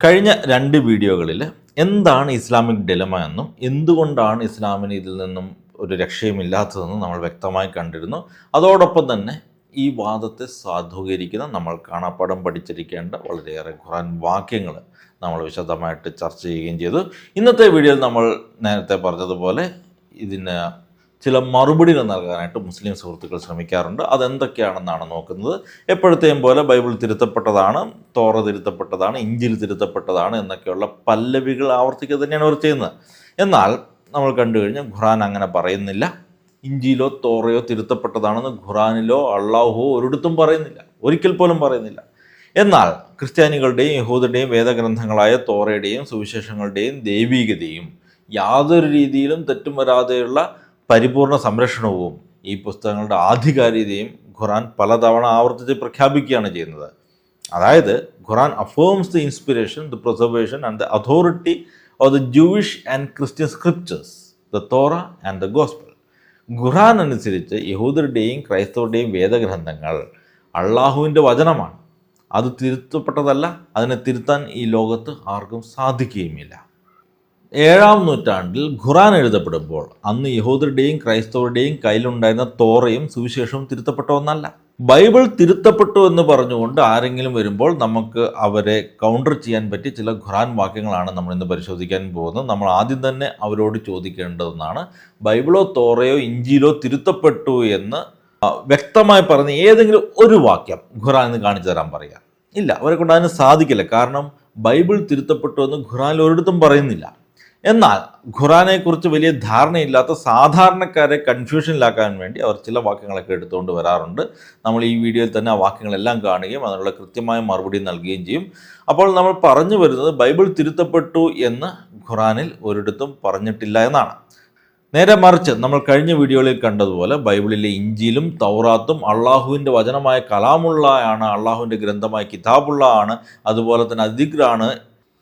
കഴിഞ്ഞ 2 വീഡിയോകളിൽ എന്താണ് ഇസ്ലാമിക് ഡിലമ എന്നും എന്തുകൊണ്ടാണ് ഇസ്ലാമിന് ഇതിൽ നിന്നും ഒരു രക്ഷയുമില്ലാത്തതെന്നും നമ്മൾ വ്യക്തമായി കണ്ടിരുന്നു. അതോടൊപ്പം തന്നെ ഈ വാദത്തെ സാധൂകരിക്കുന്ന നമ്മൾ കാണാപ്പാഠം പഠിച്ചിരിക്കേണ്ട വളരെയേറെ ഖുർആൻ വാക്യങ്ങൾ നമ്മൾ വിശദമായിട്ട് ചർച്ച ചെയ്യുകയും ചെയ്തു. ഇന്നത്തെ വീഡിയോയിൽ നമ്മൾ നേരത്തെ പറഞ്ഞതുപോലെ ഇതിന് ചില മറുപടികൾ നൽകാനായിട്ട് മുസ്ലിം സുഹൃത്തുക്കൾ ശ്രമിക്കാറുണ്ട്. അതെന്തൊക്കെയാണെന്നാണ് നോക്കുന്നത്. എപ്പോഴത്തെയും പോലെ ബൈബിൾ തിരുത്തപ്പെട്ടതാണ്, തോറ തിരുത്തപ്പെട്ടതാണ്, ഇഞ്ചിൽ തിരുത്തപ്പെട്ടതാണ് എന്നൊക്കെയുള്ള പല്ലവികൾ ആവർത്തിക്കുക തന്നെയാണ് അവർ ചെയ്യുന്നത്. എന്നാൽ നമ്മൾ കണ്ടു കഴിഞ്ഞാൽ ഖുർആൻ അങ്ങനെ പറയുന്നില്ല. ഇഞ്ചിയിലോ തോറയോ തിരുത്തപ്പെട്ടതാണെന്ന് ഖുർആനിലോ അള്ളാഹുവോ ഒരിടത്തും പറയുന്നില്ല, ഒരിക്കൽ പോലും പറയുന്നില്ല. എന്നാൽ ക്രിസ്ത്യാനികളുടെയും യഹൂദരുടെയും വേദഗ്രന്ഥങ്ങളായ തോറയുടെയും സുവിശേഷങ്ങളുടെയും ദൈവീകതയും യാതൊരു രീതിയിലും തെറ്റും വരാതെയുള്ള പരിപൂർണ സംരക്ഷണവും ഈ പുസ്തകങ്ങളുടെ ആധികാരികതയും ഖുർആൻ പലതവണ ആവർത്തിച്ച് പ്രഖ്യാപിക്കുകയാണ് ചെയ്യുന്നത്. അതായത് Quran affirms the inspiration, the preservation and the authority of the Jewish and Christian scriptures, the Torah and the gospel. Quran അനുസരിച്ച് യഹൂദരുടെയും ക്രൈസ്തവരുടെയും വേദഗ്രന്ഥങ്ങൾ അള്ളാഹുവിൻ്റെ വചനമാണ്. അത് തിരുത്തപ്പെട്ടതല്ല, അതിനെ തിരുത്താൻ ഈ ലോകത്ത് ആർക്കും സാധിക്കുകയുമില്ല. 7-ാം നൂറ്റാണ്ടിൽ ഖുർആൻ എഴുതപ്പെടുമ്പോൾ അന്ന് യഹൂദരുടെയും ക്രൈസ്തവരുടെയും കയ്യിലുണ്ടായിരുന്ന തോറയും സുവിശേഷവും തിരുത്തപ്പെട്ട ഒന്നല്ല. ബൈബിൾ തിരുത്തപ്പെട്ടു എന്ന് പറഞ്ഞുകൊണ്ട് ആരെങ്കിലും വരുമ്പോൾ നമുക്ക് അവരെ കൗണ്ടർ ചെയ്യാൻ പറ്റിയ ചില ഖുർആൻ വാക്യങ്ങളാണ് നമ്മൾ ഇന്ന് പരിശോധിക്കാൻ പോകുന്നത്. നമ്മൾ ആദ്യം തന്നെ അവരോട് ചോദിക്കേണ്ടതെന്നാണ്, ബൈബിളോ തോറയോ ഇഞ്ചിയിലോ തിരുത്തപ്പെട്ടു എന്ന് വ്യക്തമായി പറഞ്ഞ ഏതെങ്കിലും ഒരു വാക്യം ഖുർആനിൽ കാണിച്ചു തരാൻ പറയുക. ഇല്ല, അവരെ കൊണ്ട് അതിന് സാധിക്കില്ല. കാരണം ബൈബിൾ തിരുത്തപ്പെട്ടു എന്ന് ഖുർആനിൽ ഒരിടത്തും പറയുന്നില്ല. എന്നാൽ ഖുർആനെക്കുറിച്ച് വലിയ ധാരണയില്ലാത്ത സാധാരണക്കാരെ കൺഫ്യൂഷനിലാക്കാൻ വേണ്ടി അവർ ചില വാക്യങ്ങളൊക്കെ എടുത്തുകൊണ്ട് വരാറുണ്ട്. നമ്മൾ ഈ വീഡിയോയിൽ തന്നെ ആ വാക്യങ്ങളെല്ലാം കാണുകയും അതിനുള്ള കൃത്യമായ മറുപടി നൽകുകയും ചെയ്യും. അപ്പോൾ നമ്മൾ പറഞ്ഞു വരുന്നത് ബൈബിൾ തിരുത്തപ്പെട്ടു എന്ന് ഖുർആനിൽ ഒരിടത്തും പറഞ്ഞിട്ടില്ല എന്നാണ്. നേരെ മറിച്ച് നമ്മൾ കഴിഞ്ഞ വീഡിയോയിൽ കണ്ടതുപോലെ ബൈബിളിലെ ഇഞ്ചിയിലും തൗറാത്തും അള്ളാഹുവിൻ്റെ വചനമായ കലാമുള്ള ആണ്, അള്ളാഹുവിൻ്റെ ഗ്രന്ഥമായ കിതാബുള്ള ആണ്, അതുപോലെ തന്നെ അദിക്റാണ്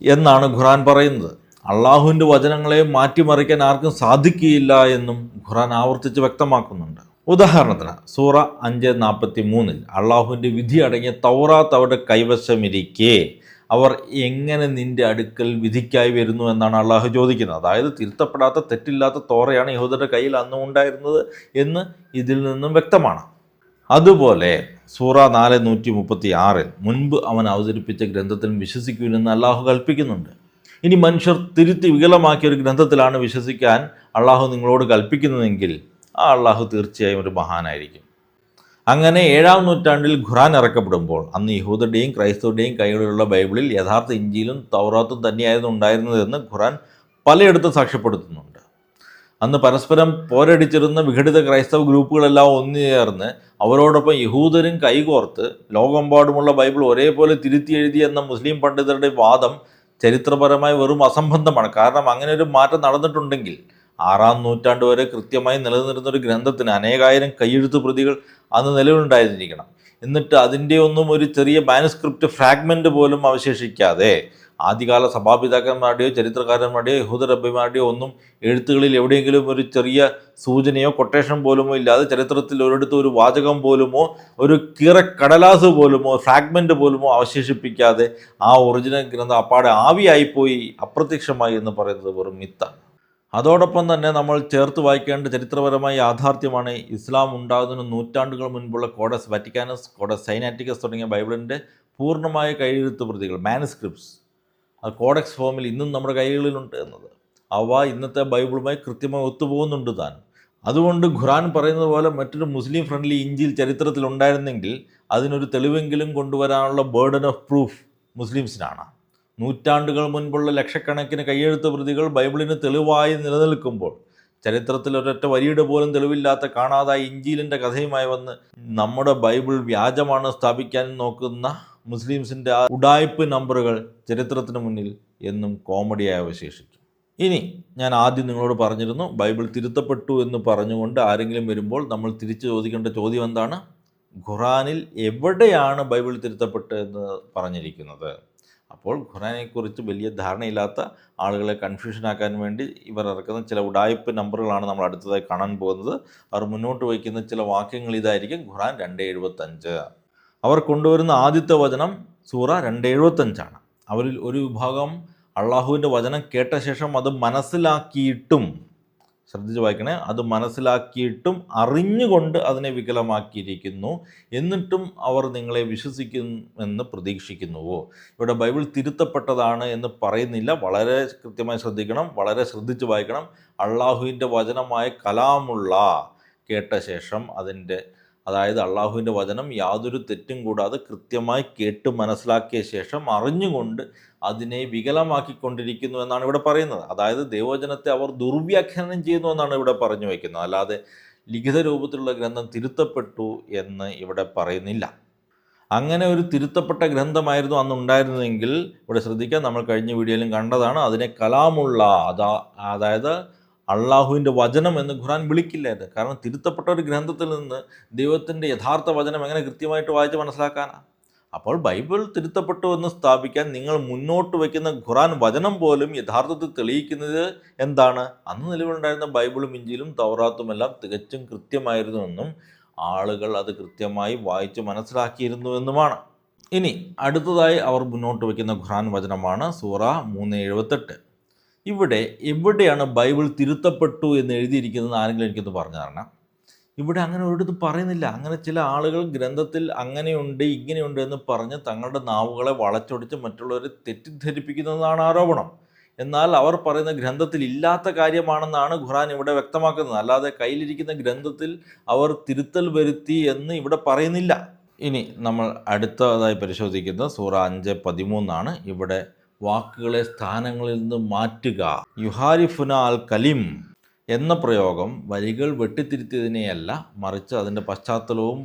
എന്നാണ് ഖുർആൻ പറയുന്നത്. അള്ളാഹുവിൻ്റെ വചനങ്ങളെ മാറ്റിമറിക്കാൻ ആർക്കും സാധിക്കുകയില്ല എന്നും ഖുർആൻ ആവർത്തിച്ച് വ്യക്തമാക്കുന്നുണ്ട്. ഉദാഹരണത്തിന് സൂറ 5:43 അള്ളാഹുവിൻ്റെ വിധി അടങ്ങിയ തൗറാത്ത് അവരുടെ കൈവശമിരിക്കെ അവർ എങ്ങനെ നിന്റെ അടുക്കൽ വിധിക്കായി വരുന്നു എന്നാണ് അള്ളാഹു ചോദിക്കുന്നത്. അതായത് തിരുത്തപ്പെടാത്ത തെറ്റില്ലാത്ത തോറയാണ് യഹൂദരുടെ കയ്യിൽ അന്നും ഉണ്ടായിരുന്നത് എന്ന് ഇതിൽ നിന്നും വ്യക്തമാണ്. അതുപോലെ സൂറ 4:136 മുൻപ് അവൻ അവതരിപ്പിച്ച ഗ്രന്ഥത്തിൽ വിശ്വസിക്കുമെന്ന് അള്ളാഹു കൽപ്പിക്കുന്നുണ്ട്. ഇനി മനുഷ്യർ തിരുത്തി വികലമാക്കിയ ഒരു ഗ്രന്ഥത്തിലാണ് വിശ്വസിക്കാൻ അള്ളാഹു നിങ്ങളോട് കൽപ്പിക്കുന്നതെങ്കിൽ ആ അള്ളാഹു തീർച്ചയായും ഒരു മഹാനായിരിക്കും. അങ്ങനെ 7-ാം നൂറ്റാണ്ടിൽ ഖുർആൻ ഇറക്കപ്പെടുമ്പോൾ അന്ന് യഹൂദരുടെയും ക്രൈസ്തവരുടെയും കൈകളിലുള്ള ബൈബിളിൽ യഥാർത്ഥ ഇഞ്ചിയിലും തൗറാത്തും തന്നെയായിരുന്നു ഉണ്ടായിരുന്നതെന്ന് ഖുർആൻ പലയിടത്തും സാക്ഷ്യപ്പെടുത്തുന്നുണ്ട്. അന്ന് പരസ്പരം പോരടിച്ചിരുന്ന വിഘടിത ക്രൈസ്തവ ഗ്രൂപ്പുകളെല്ലാം ഒന്നുചേർന്ന് അവരോടൊപ്പം യഹൂദരും കൈകോർത്ത് ലോകമെമ്പാടുമുള്ള ബൈബിൾ ഒരേപോലെ തിരുത്തി എഴുതി എന്ന മുസ്ലിം പണ്ഡിതരുടെ വാദം ചരിത്രപരമായി വെറും അസംബന്ധമാണ്. കാരണം അങ്ങനെ ഒരു മാറ്റം നടന്നിട്ടുണ്ടെങ്കിൽ 6-ാം നൂറ്റാണ്ട് വരെ കൃത്യമായി നിലനിന്നിരുന്നൊരു ഗ്രന്ഥത്തിന് അനേകായിരം കൈയെഴുത്ത് പ്രതികൾ അന്ന് നിലവിലുണ്ടായിരുന്നിരിക്കണം. എന്നിട്ട് അതിൻ്റെ ഒന്നും ഒരു ചെറിയ മാനുസ്ക്രിപ്റ്റ് ഫ്രാഗ്മെൻ്റ് പോലും അവശേഷിക്കാതെ ആദ്യകാല സഭാപിതാക്കന്മാരുടെയോ ചരിത്രകാരന്മാരുടെയോ യഹൂദ റബ്ബിമാരുടെയോ ഒന്നും എഴുത്തുകളിൽ എവിടെയെങ്കിലും ഒരു ചെറിയ സൂചനയോ കൊട്ടേഷൻ പോലുമോ ഇല്ലാതെ ചരിത്രത്തിൽ ഒരിടത്ത് ഒരു വാചകം പോലുമോ ഒരു കീറക്കടലാസ് പോലുമോ ഫ്രാഗ്മെൻ്റ് പോലുമോ അവശേഷിപ്പിക്കാതെ ആ ഒറിജിനൽ ഗ്രന്ഥം അപ്പാടെ ആവിയായിപ്പോയി, അപ്രത്യക്ഷമായി എന്ന് പറയുന്നത് വെറും മിത്താണ്. അതോടൊപ്പം തന്നെ നമ്മൾ ചേർത്ത് വായിക്കേണ്ട ചരിത്രപരമായ യാഥാർത്ഥ്യമാണ് ഇസ്ലാം ഉണ്ടാകുന്നതിന് നൂറ്റാണ്ടുകൾ മുൻപുള്ള കോഡസ് വാറ്റിക്കാനസ്, കോഡസ് സൈനാറ്റിക്കസ് തുടങ്ങിയ ബൈബിളിൻ്റെ പൂർണ്ണമായ കൈയെഴുത്ത് പ്രതികൾ, മാനുസ്ക്രിപ്റ്റ്സ്, അത് കോഡക്സ് ഫോമിൽ ഇന്നും നമ്മുടെ കൈകളിലുണ്ട് എന്നത്. അവ ഇന്നത്തെ ബൈബിളുമായി കൃത്യമായി ഒത്തുപോകുന്നുണ്ട് താൻ. അതുകൊണ്ട് ഖുർആൻ പറയുന്നത് പോലെ മറ്റൊരു മുസ്ലിം ഫ്രണ്ട്ലി ഇഞ്ചിൽ ചരിത്രത്തിൽ ഉണ്ടായിരുന്നെങ്കിൽ അതിനൊരു തെളിവെങ്കിലും കൊണ്ടുവരാനുള്ള ബേർഡൻ ഓഫ് പ്രൂഫ് മുസ്ലിംസിനാണ്. നൂറ്റാണ്ടുകൾ മുൻപുള്ള ലക്ഷക്കണക്കിന് കൈയെഴുത്ത് പ്രതികൾ ബൈബിളിന് തെളിവായി നിലനിൽക്കുമ്പോൾ ചരിത്രത്തിൽ ഒരൊറ്റ വരിയുടെ പോലും തെളിവില്ലാത്ത കാണാതായ ഇഞ്ചീലിൻ്റെ കഥയുമായി വന്ന് നമ്മുടെ ബൈബിൾ വ്യാജമാണ് സ്ഥാപിക്കാൻ നോക്കുന്ന മുസ്ലിംസിൻ്റെ ആ ഉഡായിപ്പ് നമ്പറുകൾ ചരിത്രത്തിന് മുന്നിൽ എന്നും കോമഡിയായി അവശേഷിക്കും. ഇനി ഞാൻ ആദ്യം നിങ്ങളോട് പറഞ്ഞിരുന്നു, ബൈബിൾ തിരുത്തപ്പെട്ടു എന്ന് പറഞ്ഞുകൊണ്ട് ആരെങ്കിലും വരുമ്പോൾ നമ്മൾ തിരിച്ചു ചോദിക്കേണ്ട ചോദ്യം എന്താണ്? ഖുർആനിൽ എവിടെയാണ് ബൈബിൾ തിരുത്തപ്പെട്ടു എന്ന് പറഞ്ഞിരിക്കുന്നത്? അപ്പോൾ ഖുർആനെക്കുറിച്ച് വലിയ ധാരണയില്ലാത്ത ആളുകളെ കൺഫ്യൂഷനാക്കാൻ വേണ്ടി ഇവർ ഇറക്കുന്ന ചില ഉഡായിപ്പ് നമ്പറുകളാണ് നമ്മൾ അടുത്തതായി കാണാൻ പോകുന്നത്. അവർ മുന്നോട്ട് വയ്ക്കുന്ന ചില വാക്യങ്ങൾ ഇതായിരിക്കും. ഖുർആൻ 2:75. അവർ കൊണ്ടുവരുന്ന ആദ്യത്തെ വചനം സൂറ 2:75. അവരിൽ ഒരു വിഭാഗം അള്ളാഹുവിൻ്റെ വചനം കേട്ട ശേഷം അത് മനസ്സിലാക്കിയിട്ടും, ശ്രദ്ധിച്ച് വായിക്കണേ, അത് മനസ്സിലാക്കിയിട്ടും അറിഞ്ഞുകൊണ്ട് അതിനെ വികലമാക്കിയിരിക്കുന്നു, എന്നിട്ടും അവർ നിങ്ങളെ വിശ്വസിക്കുമെന്ന് പ്രതീക്ഷിക്കുന്നുവോ? ഇവിടെ ബൈബിൾ തിരുത്തപ്പെട്ടതാണ് എന്ന് പറയുന്നില്ല. വളരെ കൃത്യമായി ശ്രദ്ധിക്കണം, വളരെ ശ്രദ്ധിച്ച് വായിക്കണം. അള്ളാഹുവിൻ്റെ വചനമായ കലാമുള്ള കേട്ട ശേഷം അതായത് അള്ളാഹുവിൻ്റെ വചനം യാതൊരു തെറ്റും കൂടാതെ കൃത്യമായി കേട്ട് മനസ്സിലാക്കിയ ശേഷം അറിഞ്ഞുകൊണ്ട് അതിനെ വികലമാക്കിക്കൊണ്ടിരിക്കുന്നു എന്നാണ് ഇവിടെ പറയുന്നത്. അതായത് ദൈവവചനത്തെ അവർ ദുർവ്യാഖ്യാനം ചെയ്യുന്നു എന്നാണ് ഇവിടെ പറഞ്ഞു വയ്ക്കുന്നത്. അല്ലാതെ ലിഖിത രൂപത്തിലുള്ള ഗ്രന്ഥം തിരുത്തപ്പെട്ടു എന്ന് ഇവിടെ പറയുന്നില്ല. അങ്ങനെ ഒരു തിരുത്തപ്പെട്ട ഗ്രന്ഥമായിരുന്നു അന്ന് ഉണ്ടായിരുന്നെങ്കിൽ, ഇവിടെ ശ്രദ്ധിക്കാൻ, നമ്മൾ കഴിഞ്ഞ വീഡിയോയിലും കണ്ടതാണ്, അതിനെ കലാമുള്ള, അതായത് അള്ളാഹുവിൻ്റെ വചനം എന്ന് ഖുർആൻ വിളിക്കില്ലായിരുന്നു. കാരണം തിരുത്തപ്പെട്ട ഒരു ഗ്രന്ഥത്തിൽ നിന്ന് ദൈവത്തിൻ്റെ യഥാർത്ഥ വചനം എങ്ങനെ കൃത്യമായിട്ട് വായിച്ച് മനസ്സിലാക്കാനാണ്? അപ്പോൾ ബൈബിൾ തിരുത്തപ്പെട്ടു എന്ന് സ്ഥാപിക്കാൻ നിങ്ങൾ മുന്നോട്ട് വയ്ക്കുന്ന ഖുർആൻ വചനം പോലും യഥാർത്ഥത്തിൽ തെളിയിക്കുന്നത് എന്താണ്? അന്ന് നിലവിലുണ്ടായിരുന്ന ബൈബിളും ഇഞ്ചിയിലും തൗറാത്തുമെല്ലാം തികച്ചും കൃത്യമായിരുന്നുവെന്നും ആളുകൾ അത് കൃത്യമായി വായിച്ച് മനസ്സിലാക്കിയിരുന്നുവെന്നുമാണ്. ഇനി അടുത്തതായി അവർ മുന്നോട്ട് വയ്ക്കുന്ന ഖുർആൻ വചനമാണ് സൂറ 3:78. ഇവിടെ എവിടെയാണ് ബൈബിൾ തിരുത്തപ്പെട്ടു എന്ന് എഴുതിയിരിക്കുന്നത് ആരെങ്കിലും എനിക്കൊന്ന് പറഞ്ഞു തരണം. ഇവിടെ അങ്ങനെ ഒരിടത്തും പറയുന്നില്ല. അങ്ങനെ ചില ആളുകൾ ഗ്രന്ഥത്തിൽ അങ്ങനെയുണ്ട് ഇങ്ങനെയുണ്ട് എന്ന് പറഞ്ഞ് തങ്ങളുടെ നാവുകളെ വളച്ചൊടിച്ച് മറ്റുള്ളവരെ തെറ്റിദ്ധരിപ്പിക്കുന്നതാണ് ആരോപണം. എന്നാൽ അവർ പറയുന്ന ഗ്രന്ഥത്തിൽ ഇല്ലാത്ത കാര്യമാണെന്നാണ് ഖുർആൻ ഇവിടെ വ്യക്തമാക്കുന്നത്. അല്ലാതെ കയ്യിലിരിക്കുന്ന ഗ്രന്ഥത്തിൽ അവർ തിരുത്തൽ വരുത്തി എന്ന് ഇവിടെ പറയുന്നില്ല. ഇനി നമ്മൾ അടുത്തതായി പരിശോധിക്കുന്നത് സൂറ 5:13 ഇവിടെ വാക്കുകളെ സ്ഥാനങ്ങളിൽ നിന്ന് മാറ്റുക, യുഹാരിഫുന അൽ കലിം എന്ന പ്രയോഗം വരികൾ വെട്ടിത്തിരുത്തിയതിനെയല്ല, മറിച്ച് അതിൻ്റെ പശ്ചാത്തലവും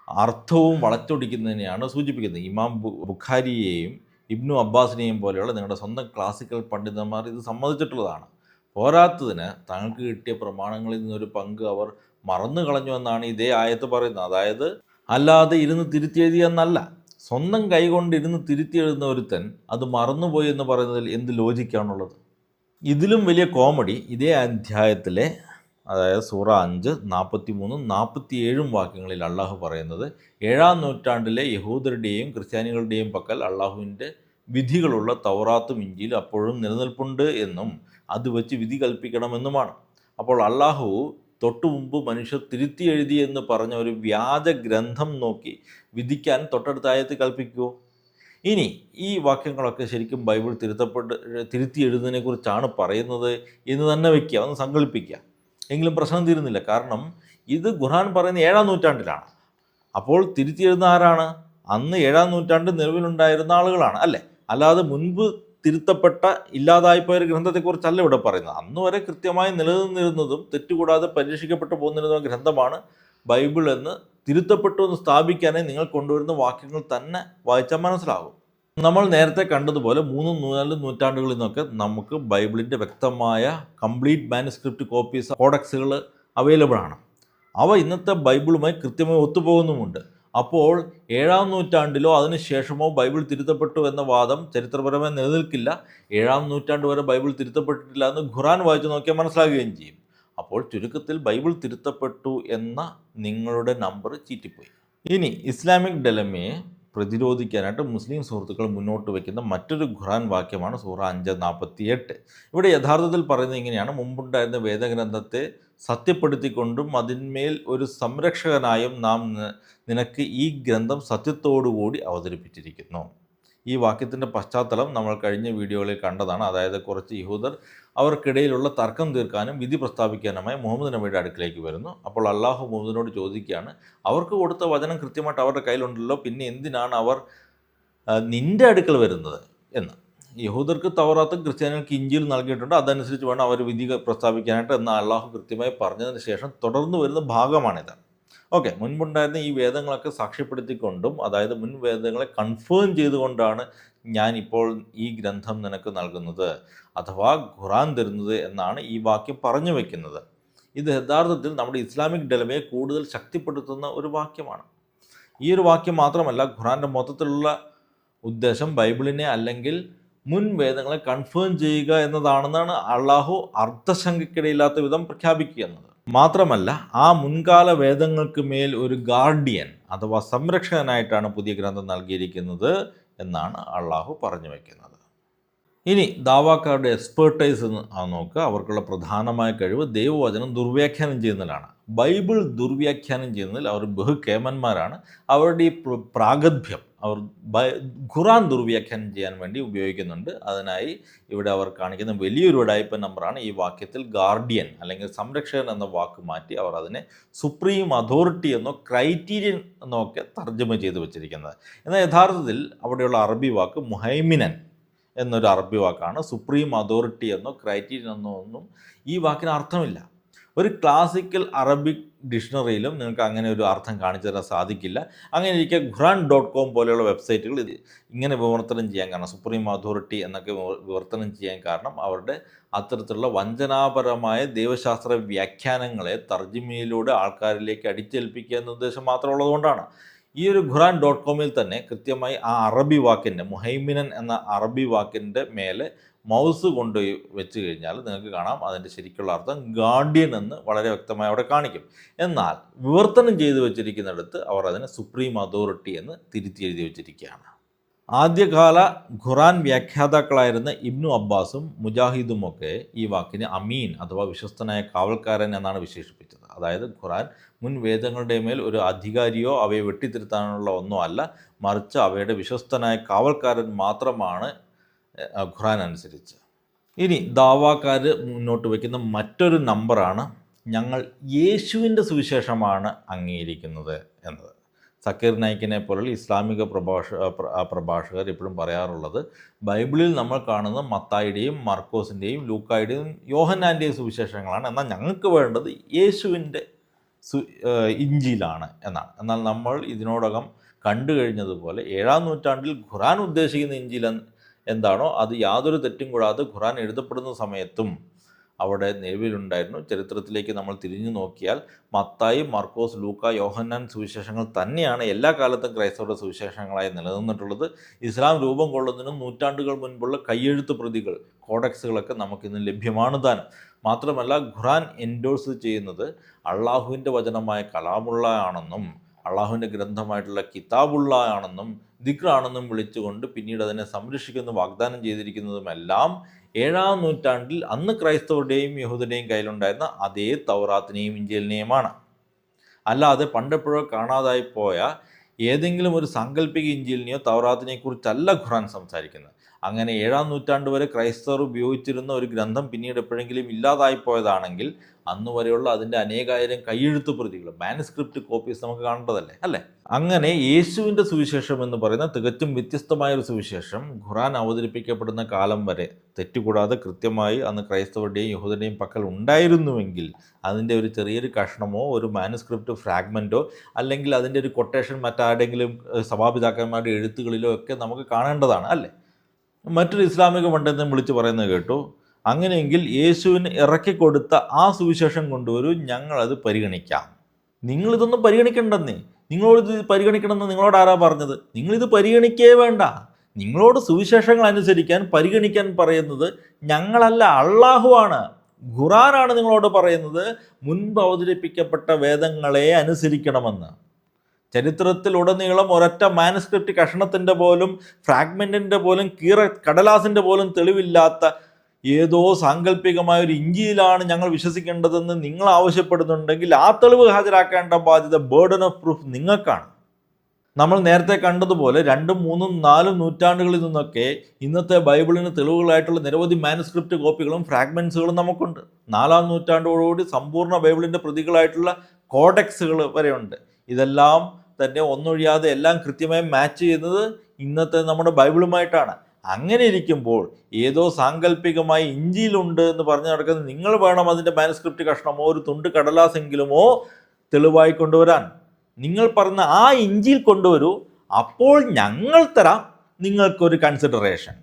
അർത്ഥവും വളച്ചൊടിക്കുന്നതിനെയാണ് സൂചിപ്പിക്കുന്നത്. ഇമാം ബുഖാരിയെയും ഇബ്നു അബ്ബാസിനെയും പോലെയുള്ള നിങ്ങളുടെ സ്വന്തം ക്ലാസിക്കൽ പണ്ഡിതന്മാർ ഇത് സമ്മതിച്ചിട്ടുള്ളതാണ്. പോരാത്തതിന് തങ്ങൾക്ക് കിട്ടിയ പ്രമാണങ്ങളിൽ നിന്നൊരു പങ്ക് അവർ മറന്നു കളഞ്ഞു എന്നാണ് ഇതേ ആയത്ത് പറയുന്നത്. അതായത് അല്ലാതെ ഇരുന്ന് തിരുത്തിയെഴുതിയെന്നല്ല, സ്വന്തം കൈകൊണ്ട് ഇരുന്ന് തിരുത്തിയെഴുതുന്ന ഒരുത്തൻ അത് മറന്നുപോയി എന്ന് പറയുന്നതിൽ എന്ത് ലോജിക്കാണുള്ളത്? ഇതിലും വലിയ കോമഡി ഇതേ അധ്യായത്തിലെ, അതായത് സൂറ 5 43 47 വാക്യങ്ങളിൽ അള്ളാഹു പറയുന്നത്, 7-ാം നൂറ്റാണ്ടിലെ യഹൂദരുടെയും ക്രിസ്ത്യാനികളുടെയും പക്കൽ അള്ളാഹുവിൻ്റെ വിധികളുള്ള തൗറാത്തും ഇഞ്ചിയിലും അപ്പോഴും നിലനിൽപ്പുണ്ട് എന്നും അത് വെച്ച് വിധി കൽപ്പിക്കണമെന്നുമാണ്. അപ്പോൾ അള്ളാഹു തൊട്ടു മുമ്പ് മനുഷ്യർ തിരുത്തി എഴുതി എന്ന് പറഞ്ഞ ഒരു വ്യാജ ഗ്രന്ഥം നോക്കി വിധിക്കാൻ തൊട്ടടുത്ത ആയത്ത് കൽപ്പിക്കുമോ? ഇനി ഈ വാക്യങ്ങളൊക്കെ ശരിക്കും ബൈബിൾ തിരുത്തി എഴുതുന്നതിനെ കുറിച്ചാണ് പറയുന്നത് എന്ന് തന്നെ വയ്ക്കുക, ഒന്ന് സങ്കല്പിക്കുക. എങ്കിലും പ്രശ്നം തീരുന്നില്ല. കാരണം ഇത് ഖുർആൻ പറയുന്ന 7-ാം നൂറ്റാണ്ടിലാണ്. അപ്പോൾ തിരുത്തി എഴുതുന്ന ആരാണ്? അന്ന് 7-ാം നൂറ്റാണ്ട് നിലവിലുണ്ടായിരുന്ന ആളുകളാണ്, അല്ലേ? അല്ലാതെ മുൻപ് തിരുത്തപ്പെട്ട ഇല്ലാതായിപ്പോയൊരു ഗ്രന്ഥത്തെക്കുറിച്ചല്ല ഇവിടെ പറയുന്നത്. അന്ന് വരെ കൃത്യമായി നിലനിന്നിരുന്നതും തെറ്റുകൂടാതെ പരീക്ഷിക്കപ്പെട്ടു പോകുന്നിരുന്ന ഗ്രന്ഥമാണ് ബൈബിൾ എന്ന് തിരുത്തപ്പെട്ടു എന്ന് സ്ഥാപിക്കാനായി നിങ്ങൾ കൊണ്ടുവരുന്ന വാക്യങ്ങൾ തന്നെ വായിച്ചാൽ മനസ്സിലാകും. നമ്മൾ നേരത്തെ കണ്ടതുപോലെ 3-4 നൂറ്റാണ്ടുകളിൽ നിന്നൊക്കെ നമുക്ക് ബൈബിളിൻ്റെ വ്യക്തമായ കംപ്ലീറ്റ് മാനുസ്ക്രിപ്റ്റ് കോപ്പീസ്, കോഡക്സുകൾ അവൈലബിൾ ആണ്. അവ ഇന്നത്തെ ബൈബിളുമായി കൃത്യമായി ഒത്തുപോകുന്നുമുണ്ട്. അപ്പോൾ 7-ാം നൂറ്റാണ്ടിലോ അതിനുശേഷമോ ബൈബിൾ തിരുത്തപ്പെട്ടു എന്ന വാദം ചരിത്രപരമായി നിലനിൽക്കില്ല. 7-ാം നൂറ്റാണ്ട് വരെ ബൈബിൾ തിരുത്തപ്പെട്ടിട്ടില്ല എന്ന് ഖുർആൻ വായിച്ചു നോക്കിയാൽ മനസ്സിലാകുകയും ചെയ്യും. അപ്പോൾ ചുരുക്കത്തിൽ ബൈബിൾ തിരുത്തപ്പെട്ടു എന്ന നിങ്ങളുടെ നമ്പർ ചീറ്റിപ്പോയി. ഇനി ഇസ്ലാമിക് ഡെലമയെ പ്രതിരോധിക്കാനായിട്ട് മുസ്ലിം സുഹൃത്തുക്കൾ മുന്നോട്ട് വയ്ക്കുന്ന മറ്റൊരു ഖുർആൻ വാക്യമാണ് സൂറ 5:48. ഇവിടെ യഥാർത്ഥത്തിൽ പറയുന്നത് ഇങ്ങനെയാണ്: മുമ്പുണ്ടായിരുന്ന വേദഗ്രന്ഥത്തെ സത്യപ്പെടുത്തിക്കൊണ്ടും അതിന്മേൽ ഒരു സംരക്ഷകനായും നാം നിനക്ക് ഈ ഗ്രന്ഥം സത്യത്തോടുകൂടി അവതരിപ്പിച്ചിരിക്കുന്നു. ഈ വാക്യത്തിൻ്റെ പശ്ചാത്തലം നമ്മൾ കഴിഞ്ഞ വീഡിയോകളിൽ കണ്ടതാണ്. അതായത് കുറച്ച് യഹൂദർ അവർക്കിടയിലുള്ള തർക്കം തീർക്കാനും വിധി പ്രസ്താവിക്കാനുമായി മുഹമ്മദ് നബിയുടെ അടുക്കിലേക്ക് വരുന്നു. അപ്പോൾ അള്ളാഹു മുഹമ്മദിനോട് ചോദിക്കുകയാണ്, അവർക്ക് കൊടുത്ത വചനം കൃത്യമായിട്ട് അവരുടെ കയ്യിലുണ്ടല്ലോ, പിന്നെ എന്തിനാണ് അവർ നിൻ്റെ അടുക്കൽ വരുന്നത് എന്ന്. യഹൂദർക്ക് തൗറാത്തും ക്രിസ്ത്യാനികൾക്ക് ഇഞ്ചിയിൽ നൽകിയിട്ടുണ്ട്, അതനുസരിച്ച് വേണം അവർ വിധി പ്രസ്താവിക്കാനായിട്ട് എന്ന് അള്ളാഹു കൃത്യമായി പറഞ്ഞതിന് ശേഷം തുടർന്ന് വരുന്ന ഭാഗമാണിത്. ഓക്കെ, മുൻപുണ്ടായിരുന്ന ഈ വേദങ്ങളൊക്കെ സാക്ഷ്യപ്പെടുത്തിക്കൊണ്ടും, അതായത് മുൻ വേദങ്ങളെ കൺഫേം ചെയ്തുകൊണ്ടാണ് ഞാൻ ഇപ്പോൾ ഈ ഗ്രന്ഥം നിനക്ക് നൽകുന്നത്, അഥവാ ഖുർആൻ തരുന്നത് എന്നാണ് ഈ വാക്യം പറഞ്ഞു വയ്ക്കുന്നത്. ഇത് യഥാർത്ഥത്തിൽ നമ്മുടെ ഇസ്ലാമിക് ഡെലമയെ കൂടുതൽ ശക്തിപ്പെടുത്തുന്ന ഒരു വാക്യമാണ്. ഈ ഒരു വാക്യം മാത്രമല്ല, ഖുർആൻ്റെ മൊത്തത്തിലുള്ള ഉദ്ദേശം ബൈബിളിനെ അല്ലെങ്കിൽ മുൻ വേദങ്ങളെ കൺഫേം ചെയ്യുക എന്നതാണെന്നാണ് അള്ളാഹു അർത്ഥശങ്കയ്ക്കിടയില്ലാത്ത വിധം പ്രഖ്യാപിക്കുക എന്നത്. മാത്രമല്ല, ആ മുൻകാല വേദങ്ങൾക്ക് മേൽ ഒരു ഗാർഡിയൻ അഥവാ സംരക്ഷകനായിട്ടാണ് പുതിയ ഗ്രന്ഥം നൽകിയിരിക്കുന്നത് എന്നാണ് അള്ളാഹു പറഞ്ഞു വയ്ക്കുന്നത്. ഇനി ദാവാക്കാരുടെ എക്സ്പേർട്ടൈസ് എന്ന് നോക്കുക. അവർക്കുള്ള പ്രധാനമായ കഴിവ് ദൈവവചനം ദുർവ്യാഖ്യാനം ചെയ്യുന്നതിലാണ്. ബൈബിൾ ദുർവ്യാഖ്യാനം ചെയ്യുന്നതിൽ അവർ ബഹുകേമന്മാരാണ്. അവരുടെ ഈ പ്രാഗൽഭ്യം അവർ ഖുറാൻ ദുർവ്യാഖ്യാനം ചെയ്യാൻ വേണ്ടി ഉപയോഗിക്കുന്നുണ്ട്. അതിനായി ഇവിടെ അവർ കാണിക്കുന്ന വലിയൊരു ഉടായിപ്പ് നമ്പറാണ് ഈ വാക്യത്തിൽ ഗാർഡിയൻ അല്ലെങ്കിൽ സംരക്ഷകൻ എന്ന വാക്ക് മാറ്റി അവർ അതിനെ സുപ്രീം അതോറിറ്റി എന്നോ ക്രൈറ്റീരിയൻ എന്നോ ഒക്കെ തർജ്ജമ ചെയ്ത് വെച്ചിരിക്കുന്നത്. എന്നാൽ യഥാർത്ഥത്തിൽ അവിടെയുള്ള അറബി വാക്ക് മുഹൈമിനൻ എന്നൊരു അറബി വാക്കാണ്. സുപ്രീം അതോറിറ്റി എന്നോ ക്രൈറ്റീരിയൻ എന്നോ ഒന്നും ഈ വാക്കിന് അർത്ഥമില്ല. ഒരു ക്ലാസിക്കൽ അറബിക് ഡിക്ഷണറിയിലും നിങ്ങൾക്ക് അങ്ങനെ ഒരു അർത്ഥം കാണിച്ചു തരാൻ സാധിക്കില്ല. അങ്ങനെ ഇരിക്കെ ഖുറാൻ.com പോലെയുള്ള വെബ്സൈറ്റുകൾ ഇങ്ങനെ വിവർത്തനം ചെയ്യാൻ കാരണം, സുപ്രീം അതോറിറ്റി എന്നൊക്കെ വിവർത്തനം ചെയ്യാൻ കാരണം അവരുടെ അത്തരത്തിലുള്ള വഞ്ചനാപരമായ ദൈവശാസ്ത്ര വ്യാഖ്യാനങ്ങളെ തർജിമയിലൂടെ ആൾക്കാരിലേക്ക് അടിച്ചേൽപ്പിക്കുക എന്ന ഉദ്ദേശം മാത്രമുള്ളതുകൊണ്ടാണ്. ഈ ഒരു ഖുറാൻ.comൽ തന്നെ കൃത്യമായി ആ അറബി വാക്കിൻ്റെ മുഹൈമിനൻ എന്ന അറബി വാക്കിൻ്റെ മേലെ മൗസ് കൊണ്ടുപോയി വെച്ച് കഴിഞ്ഞാൽ നിങ്ങൾക്ക് കാണാം അതിൻ്റെ ശരിക്കുള്ള അർത്ഥം ഗാർഡിയൻ എന്ന് വളരെ വ്യക്തമായി അവിടെ കാണിക്കും. എന്നാൽ വിവർത്തനം ചെയ്തു വെച്ചിരിക്കുന്നിടത്ത് അവർ അതിനെ സുപ്രീം അതോറിറ്റി എന്ന് തിരുത്തി എഴുതി വെച്ചിരിക്കുകയാണ്. ആദ്യകാല ഖുറാൻ വ്യാഖ്യാതാക്കളായിരുന്ന ഇബ്നു അബ്ബാസും മുജാഹിദുമൊക്കെ ഈ വാക്കിനെ അമീൻ അഥവാ വിശ്വസ്തനായ കാവൽക്കാരൻ എന്നാണ് വിശേഷിപ്പിച്ചത്. അതായത് ഖുറാൻ മുൻ വേദങ്ങളുടെ മേൽ ഒരു അധികാരിയോ അവയെ വെട്ടിത്തിരുത്താനുള്ള ഒന്നോ അല്ല, മറിച്ച് അവയുടെ വിശ്വസ്തനായ കാവൽക്കാരൻ മാത്രമാണ് ഖുറാൻ അനുസരിച്ച്. ഇനി ദാവാക്കാർ മുന്നോട്ട് വയ്ക്കുന്ന മറ്റൊരു നമ്പറാണ് ഞങ്ങൾ യേശുവിൻ്റെ സുവിശേഷമാണ് അംഗീകരിക്കുന്നത് എന്നത്. സക്കീർ നായിക്കിനെ പോലുള്ള ഇസ്ലാമിക പ്രഭാഷകർ എപ്പോഴും പറയാറുള്ളത് ബൈബിളിൽ നമ്മൾ കാണുന്ന മത്തായിയുടെയും മർക്കോസിൻ്റെയും ലൂക്കായുടെയും യോഹന്നാൻ്റെയും സുവിശേഷങ്ങളാണ്, എന്നാൽ ഞങ്ങൾക്ക് വേണ്ടത് യേശുവിൻ്റെ ഇഞ്ചിയിലാണ് എന്നാണ്. എന്നാൽ നമ്മൾ ഇതിനോടകം കണ്ടു കഴിഞ്ഞതുപോലെ 7-ാം നൂറ്റാണ്ടിൽ ഖുറാൻ ഉദ്ദേശിക്കുന്ന ഇഞ്ചിൽ എന്താണോ അത് യാതൊരു തെറ്റും കൂടാതെ ഖുറാൻ എഴുതപ്പെടുന്ന സമയത്തും അവിടെ നിലവിലുണ്ടായിരുന്നു. ചരിത്രത്തിലേക്ക് നമ്മൾ തിരിഞ്ഞു നോക്കിയാൽ മത്തായി, മർക്കോസ്, ലൂക്ക, യോഹന്നാൻ സുവിശേഷങ്ങൾ തന്നെയാണ് എല്ലാ കാലത്തും ക്രൈസ്തവരുടെ സുവിശേഷങ്ങളായി നിലനിന്നിട്ടുള്ളത്. ഇസ്ലാം രൂപം കൊള്ളുന്നതിനും നൂറ്റാണ്ടുകൾ മുൻപുള്ള കയ്യെഴുത്ത് പ്രതികൾ, കോഡക്സുകളൊക്കെ നമുക്കിന്ന് ലഭ്യമാണ് താനും. മാത്രമല്ല ഖുറാൻ എൻഡോഴ്സ് ചെയ്യുന്നത് അള്ളാഹുവിൻ്റെ വചനമായ കലാമുള്ള ആണെന്നും അള്ളാഹുവിൻ്റെ ഗ്രന്ഥമായിട്ടുള്ള കിതാബുള്ള ആണെന്നും ദിക്റാണെന്നും വിളിച്ചുകൊണ്ട് പിന്നീട് അതിനെ സംരക്ഷിക്കുന്ന വാഗ്ദാനം ചെയ്തിരിക്കുന്നതുമെല്ലാം 7-ാം നൂറ്റാണ്ടിൽ അന്ന് ക്രൈസ്തവരുടെയും യഹൂദരുടെയും കയ്യിലുണ്ടായിരുന്ന അതേ തൗറാത്തിനെയും ഇഞ്ചിലിനെയുമാണ്. അല്ലാതെ പണ്ടെപ്പോഴോ കാണാതായി പോയ ഏതെങ്കിലും ഒരു സാങ്കല്പിക ഇഞ്ചിലിനെയോ തൗറാത്തിനെ കുറിച്ചല്ല ഖുറാൻ സംസാരിക്കുന്നത്. അങ്ങനെ 7-ാം നൂറ്റാണ്ട് വരെ ക്രൈസ്തവർ ഉപയോഗിച്ചിരുന്ന ഒരു ഗ്രന്ഥം പിന്നീട് എപ്പോഴെങ്കിലും ഇല്ലാതായി പോയതാണെങ്കിൽ അന്ന് വരെയുള്ള അതിൻ്റെ അനേകായിരം കയ്യെഴുത്ത് പ്രതികൾ, മാനുസ്ക്രിപ്റ്റ് കോപ്പീസ് നമുക്ക് കാണേണ്ടതല്ലേ അല്ലേ? അങ്ങനെ യേശുവിൻ്റെ സുവിശേഷം എന്ന് പറയുന്ന തികച്ചും വ്യത്യസ്തമായൊരു സുവിശേഷം ഖുറാൻ അവതരിപ്പിക്കപ്പെടുന്ന കാലം വരെ തെറ്റുകൂടാതെ കൃത്യമായി അന്ന് ക്രൈസ്തവരുടെയും യഹൂദരുടെയും പക്കൽ ഉണ്ടായിരുന്നുവെങ്കിൽ അതിൻ്റെ ഒരു ചെറിയൊരു കഷ്ണമോ ഒരു മാനുസ്ക്രിപ്റ്റ് ഫ്രാഗ്മെൻറ്റോ അല്ലെങ്കിൽ അതിൻ്റെ ഒരു കൊട്ടേഷൻ മറ്റാരുടെങ്കിലും സഭാപിതാക്കന്മാരുടെ എഴുത്തുകളിലോ ഒക്കെ നമുക്ക് കാണേണ്ടതാണ് അല്ലേ? മറ്റൊരു ഇസ്ലാമിക പണ്ഡിതൻ വിളിച്ച് പറയുന്നത് കേട്ടു, അങ്ങനെയെങ്കിൽ യേശുവിന് ഇറക്കിക്കൊടുത്ത ആ സുവിശേഷം കൊണ്ടുവരൂ, ഞങ്ങളത് പരിഗണിക്കാം. നിങ്ങളിതൊന്നും പരിഗണിക്കേണ്ടെന്നേ, നിങ്ങളോട് ഇത് പരിഗണിക്കണമെന്ന് നിങ്ങളോട് ആരാ പറഞ്ഞത്? നിങ്ങളിത് പരിഗണിക്കേ വേണ്ട. നിങ്ങളോട് സുവിശേഷങ്ങൾ അനുസരിക്കാൻ പരിഗണിക്കാൻ പറയുന്നത് ഞങ്ങളല്ല, അള്ളാഹുവാണ്. ഖുറാനാണ് നിങ്ങളോട് പറയുന്നത് മുൻപ് അവതരിപ്പിക്കപ്പെട്ട വേദങ്ങളെ അനുസരിക്കണമെന്ന്. ചരിത്രത്തിലുടനീളം ഒരൊറ്റ മാനുസ്ക്രിപ്റ്റ് കഷണത്തിൻ്റെ പോലും ഫ്രാഗ്മെൻറ്റിൻ്റെ പോലും കടലാസിൻ്റെ പോലും തെളിവില്ലാത്ത ഏതോ സാങ്കല്പികമായ ഒരു ഇഞ്ചിയിലാണ് ഞങ്ങൾ വിശ്വസിക്കേണ്ടതെന്ന് നിങ്ങൾ ആവശ്യപ്പെടുന്നുണ്ടെങ്കിൽ ആ തെളിവ് ഹാജരാക്കേണ്ട ബാധ്യത, ബേർഡൻ ഓഫ് പ്രൂഫ് നിങ്ങൾക്കാണ്. നമ്മൾ നേരത്തെ കണ്ടതുപോലെ 2, 3, 4 നൂറ്റാണ്ടുകളിൽ നിന്നൊക്കെ ഇന്നത്തെ ബൈബിളിന് തെളിവുകളായിട്ടുള്ള നിരവധി മാനുസ്ക്രിപ്റ്റ് കോപ്പികളും ഫ്രാഗ്മെൻസുകളും നമുക്കുണ്ട്. 4-ാം നൂറ്റാണ്ടോടുകൂടി സമ്പൂർണ്ണ ബൈബിളിൻ്റെ പ്രതികളായിട്ടുള്ള കോഡക്സുകൾ വരെയുണ്ട്. ഇതെല്ലാം തന്നെ ഒന്നൊഴിയാതെ എല്ലാം കൃത്യമായി മാച്ച് ചെയ്യുന്നത് ഇന്നത്തെ നമ്മുടെ ബൈബിളുമായിട്ടാണ്. അങ്ങനെ ഇരിക്കുമ്പോൾ ഏതോ സാങ്കല്പികമായി ഇഞ്ചിയിലുണ്ട് എന്ന് പറഞ്ഞു നടക്കുന്നത് നിങ്ങൾ വേണം അതിൻ്റെ മാനുസ്ക്രിപ്റ്റ് കഷ്ണമോ ഒരു തുണ്ട് കടലാസെങ്കിലുമോ തെളിവായി കൊണ്ടുവരാൻ. നിങ്ങൾ പറഞ്ഞ ആ ഇഞ്ചിയിൽ കൊണ്ടുവരൂ, അപ്പോൾ ഞങ്ങൾ തരാം നിങ്ങൾക്കൊരു കൺസിഡറേഷൻ.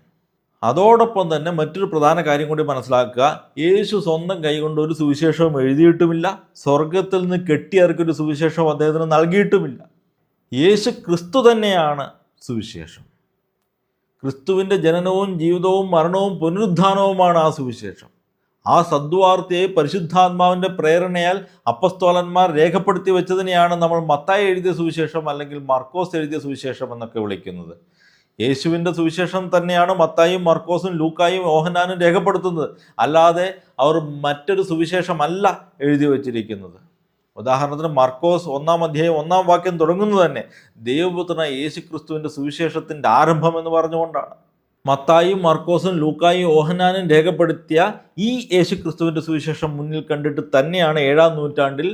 അതോടൊപ്പം തന്നെ മറ്റൊരു പ്രധാന കാര്യം കൂടി മനസ്സിലാക്കുക, യേശു സ്വന്തം കൈകൊണ്ട് ഒരു സുവിശേഷവും എഴുതിയിട്ടുമില്ല, സ്വർഗത്തിൽ നിന്ന് കെട്ടിയിറക്കൊരു സുവിശേഷവും അദ്ദേഹത്തിന് നൽകിയിട്ടുമില്ല. യേശു ക്രിസ്തു തന്നെയാണ് സുവിശേഷം. ക്രിസ്തുവിൻ്റെ ജനനവും ജീവിതവും മരണവും പുനരുദ്ധാനവുമാണ് ആ സുവിശേഷം. ആ സദ്വാർത്തയെ പരിശുദ്ധാത്മാവിൻ്റെ പ്രേരണയാൽ അപ്പസ്തോലന്മാർ രേഖപ്പെടുത്തി വെച്ചതിനെയാണ് നമ്മൾ മത്തായി എഴുതിയ സുവിശേഷം അല്ലെങ്കിൽ മർക്കോസ് എഴുതിയ സുവിശേഷം എന്നൊക്കെ വിളിക്കുന്നത്. യേശുവിൻ്റെ സുവിശേഷം തന്നെയാണ് മത്തായും മർക്കോസും ലൂക്കായും യോഹന്നാനും രേഖപ്പെടുത്തുന്നത്. അല്ലാതെ അവർ മറ്റൊരു സുവിശേഷമല്ല എഴുതി വച്ചിരിക്കുന്നത്. ഉദാഹരണത്തിന് മർക്കോസ് 1-ാം അധ്യായം 1-ാം വാക്യം തുടങ്ങുന്നത് തന്നെ ദൈവപുത്രനായ യേശു ക്രിസ്തുവിൻ്റെ സുവിശേഷത്തിൻ്റെ ആരംഭം എന്ന് പറഞ്ഞുകൊണ്ടാണ്. മത്തായും മർക്കോസും ലൂക്കായും യോഹന്നാനും രേഖപ്പെടുത്തിയ ഈ യേശു ക്രിസ്തുവിൻ്റെ സുവിശേഷം മുന്നിൽ കണ്ടിട്ട് തന്നെയാണ് 7-ാം നൂറ്റാണ്ടിൽ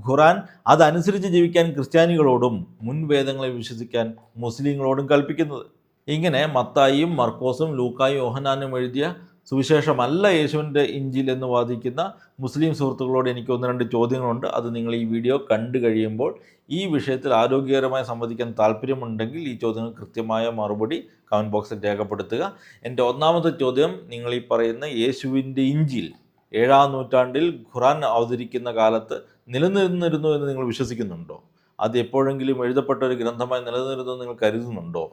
ഖുറാൻ അതനുസരിച്ച് ജീവിക്കാൻ ക്രിസ്ത്യാനികളോടും മുൻവേദങ്ങളെ വിശ്വസിക്കാൻ മുസ്ലിങ്ങളോടും കൽപ്പിക്കുന്നത്. ഇങ്ങനെ മത്തായിയും മർക്കോസും ലൂക്കായും യോഹന്നാനും എഴുതിയ സുവിശേഷമല്ല യേശുവിൻ്റെ ഇഞ്ചിൽ എന്ന് വാദിക്കുന്ന മുസ്ലിം സുഹൃത്തുക്കളോട് എനിക്ക് 1-2 ചോദ്യങ്ങളുണ്ട്. അത് നിങ്ങൾ ഈ വീഡിയോ കണ്ടു കഴിയുമ്പോൾ ഈ വിഷയത്തിൽ ആരോഗ്യകരമായി സംവദിക്കാൻ താല്പര്യമുണ്ടെങ്കിൽ ഈ ചോദ്യങ്ങൾ കൃത്യമായ മറുപടി കമൻറ്റ് ബോക്സിൽ രേഖപ്പെടുത്തുക. എൻ്റെ ഒന്നാമത്തെ ചോദ്യം, നിങ്ങൾ ഈ പറയുന്ന യേശുവിൻ്റെ ഇഞ്ചിൽ 7-ാം നൂറ്റാണ്ടിൽ ഖുറാൻ അവതരിക്കുന്ന കാലത്ത് നിലനിന്നിരുന്നു എന്ന് നിങ്ങൾ വിശ്വസിക്കുന്നുണ്ടോ? അത് എപ്പോഴെങ്കിലും എഴുതപ്പെട്ട ഒരു ഗ്രന്ഥമായി നിലനിന്നിരുന്നു എന്ന് നിങ്ങൾ കരുതുന്നുണ്ടോ?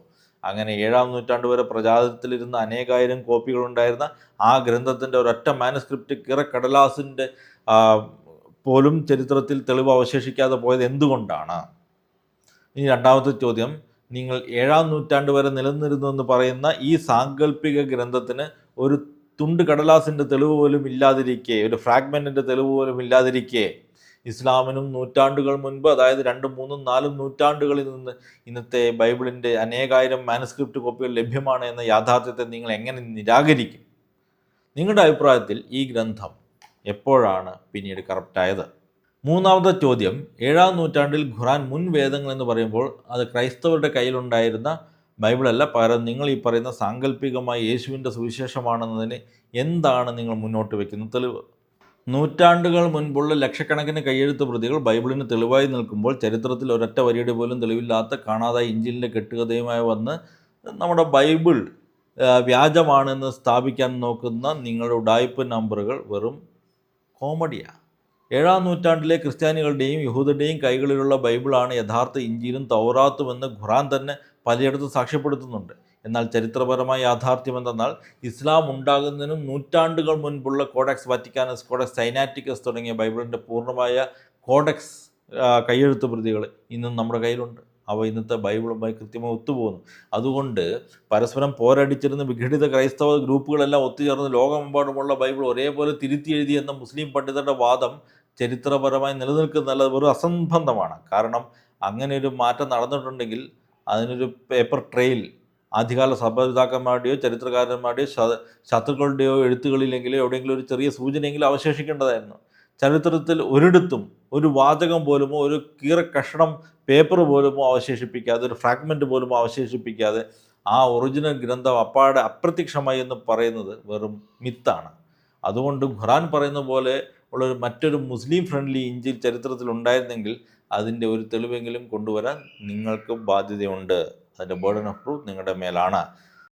അങ്ങനെ 7-ാം നൂറ്റാണ്ട് വരെ പ്രചാരത്തിലിരുന്ന അനേകായിരം കോപ്പികളുണ്ടായിരുന്ന ആ ഗ്രന്ഥത്തിൻ്റെ ഒരൊറ്റ മാനുസ്ക്രിപ്റ്റ് കിറക്കടലാസിൻ്റെ പോലും ചരിത്രത്തിൽ തെളിവ് അവശേഷിക്കാതെ പോയത് എന്തുകൊണ്ടാണ്? ഇനി രണ്ടാമത്തെ ചോദ്യം, നിങ്ങൾ 7-ാം നൂറ്റാണ്ട് വരെ നിലനിന്നിരുന്നു എന്ന് പറയുന്ന ഈ സാങ്കല്പിക ഗ്രന്ഥത്തിന് ഒരു തുണ്ട് കടലാസിൻ്റെ തെളിവ് പോലും ഇല്ലാതിരിക്കെ, ഒരു ഫ്രാഗ്മെൻറ്റിൻ്റെ തെളിവ് പോലും ഇല്ലാതിരിക്കെ, ഇസ്ലാമിനും നൂറ്റാണ്ടുകൾ മുൻപ്, അതായത് 2, 3, 4 നൂറ്റാണ്ടുകളിൽ നിന്ന് ഇന്നത്തെ ബൈബിളിൻ്റെ അനേകായിരം മാനുസ്ക്രിപ്റ്റ് കോപ്പികൾ ലഭ്യമാണ് എന്ന യാഥാർത്ഥ്യത്തെ നിങ്ങൾ എങ്ങനെ നിരാകരിക്കും? നിങ്ങളുടെ അഭിപ്രായത്തിൽ ഈ ഗ്രന്ഥം എപ്പോഴാണ് പിന്നീട് കറപ്റ്റായത്? മൂന്നാമത്തെ ചോദ്യം, 7-ാം നൂറ്റാണ്ടിൽ ഖുറാൻ മുൻ വേദങ്ങൾ എന്ന് പറയുമ്പോൾ അത് ക്രൈസ്തവരുടെ കയ്യിലുണ്ടായിരുന്ന ബൈബിളല്ല, പകരം നിങ്ങൾ ഈ പറയുന്ന സാങ്കല്പികമായ യേശുവിൻ്റെ സുവിശേഷമാണെന്നതിന് എന്താണ് നിങ്ങൾ മുന്നോട്ട് വയ്ക്കുന്ന തെളിവ്? നൂറ്റാണ്ടുകൾ മുൻപുള്ള ലക്ഷക്കണക്കിന് കയ്യെഴുത്ത് പ്രതികൾ ബൈബിളിന് തെളിവായി നിൽക്കുമ്പോൾ ചരിത്രത്തിൽ ഒരൊറ്റ വരിയുടെ പോലും തെളിവില്ലാത്ത കാണാതായ ഇഞ്ചിലിൻ്റെ കെട്ടുകഥയുമായി വന്ന് നമ്മുടെ ബൈബിൾ വ്യാജമാണെന്ന് സ്ഥാപിക്കാൻ നോക്കുന്ന നിങ്ങളുടെ ഉഡായിപ്പ് നമ്പറുകൾ വെറും കോമഡിയാണ്. 7-ാം നൂറ്റാണ്ടിലെ ക്രിസ്ത്യാനികളുടെയും യഹൂദരുടെയും കൈകളിലുള്ള ബൈബിളാണ് യഥാർത്ഥ ഇഞ്ചിലും തൗറാത്തുമെന്ന് ഖുറാൻ തന്നെ പലയിടത്തും സാക്ഷ്യപ്പെടുത്തുന്നുണ്ട്. എന്നാൽ ചരിത്രപരമായ യാഥാർത്ഥ്യം എന്തെന്നാൽ ഇസ്ലാം ഉണ്ടാകുന്നതിനും നൂറ്റാണ്ടുകൾ മുൻപുള്ള കോഡെക്സ് വാറ്റിക്കാനസ്, കോഡെക്സ് സൈനാറ്റിക്കസ് തുടങ്ങിയ ബൈബിളിൻ്റെ പൂർണ്ണമായ കോഡെക്സ് കയ്യെഴുത്ത് പ്രതികൾ ഇന്നും നമ്മുടെ കയ്യിലുണ്ട്. അവ ഇന്നത്തെ ബൈബിളുമായി കൃത്യമായി ഒത്തുപോകുന്നു. അതുകൊണ്ട് പരസ്പരം പോരടിച്ചിരുന്ന വിഘടിത ക്രൈസ്തവ ഗ്രൂപ്പുകളെല്ലാം ഒത്തുചേർന്ന് ലോകമെമ്പാടുമുള്ള ബൈബിൾ ഒരേപോലെ തിരുത്തി എഴുതി എന്ന മുസ്ലിം പണ്ഡിതരുടെ വാദം ചരിത്രപരമായി നിലനിൽക്കുന്നതല്ല, വെറും അസംബന്ധമാണ്. കാരണം അങ്ങനെ ഒരു മാറ്റം നടന്നിട്ടുണ്ടെങ്കിൽ അതിനൊരു പേപ്പർ ട്രെയിൽ ആദ്യകാല സഭപിതാക്കന്മാരുടെയോ ചരിത്രകാരന്മാരുടെയോ ശത്രുക്കളുടെയോ എഴുത്തുകളിലെങ്കിലോ എവിടെയെങ്കിലും ഒരു ചെറിയ സൂചനയെങ്കിലും അവശേഷിക്കേണ്ടതായിരുന്നു. ചരിത്രത്തിൽ ഒരിടത്തും ഒരു വാചകം പോലുമോ ഒരു കീറക്കഷണം പേപ്പർ പോലുമോ അവശേഷിപ്പിക്കാതെ, ഒരു ഫ്രാഗ്മെൻറ്റ് പോലുമോ അവശേഷിപ്പിക്കാതെ ആ ഒറിജിനൽ ഗ്രന്ഥം അപ്പാടെ അപ്രത്യക്ഷമായി എന്ന് പറയുന്നത് വെറും മിത്താണ്. അതുകൊണ്ട് ഖുറാൻ പറയുന്ന പോലെ ഉള്ളൊരു മറ്റൊരു മുസ്ലിം ഫ്രണ്ട്ലി ഇഞ്ചിൽ ചരിത്രത്തിൽ ഉണ്ടായിരുന്നെങ്കിൽ അതിൻ്റെ ഒരു തെളിവെങ്കിലും കൊണ്ടുവരാൻ നിങ്ങൾക്ക് ബാധ്യതയുണ്ട്. അതിൻ്റെ ബേർഡൻ ഓഫ് പ്രൂഫ് നിങ്ങളുടെ മേലാണ്.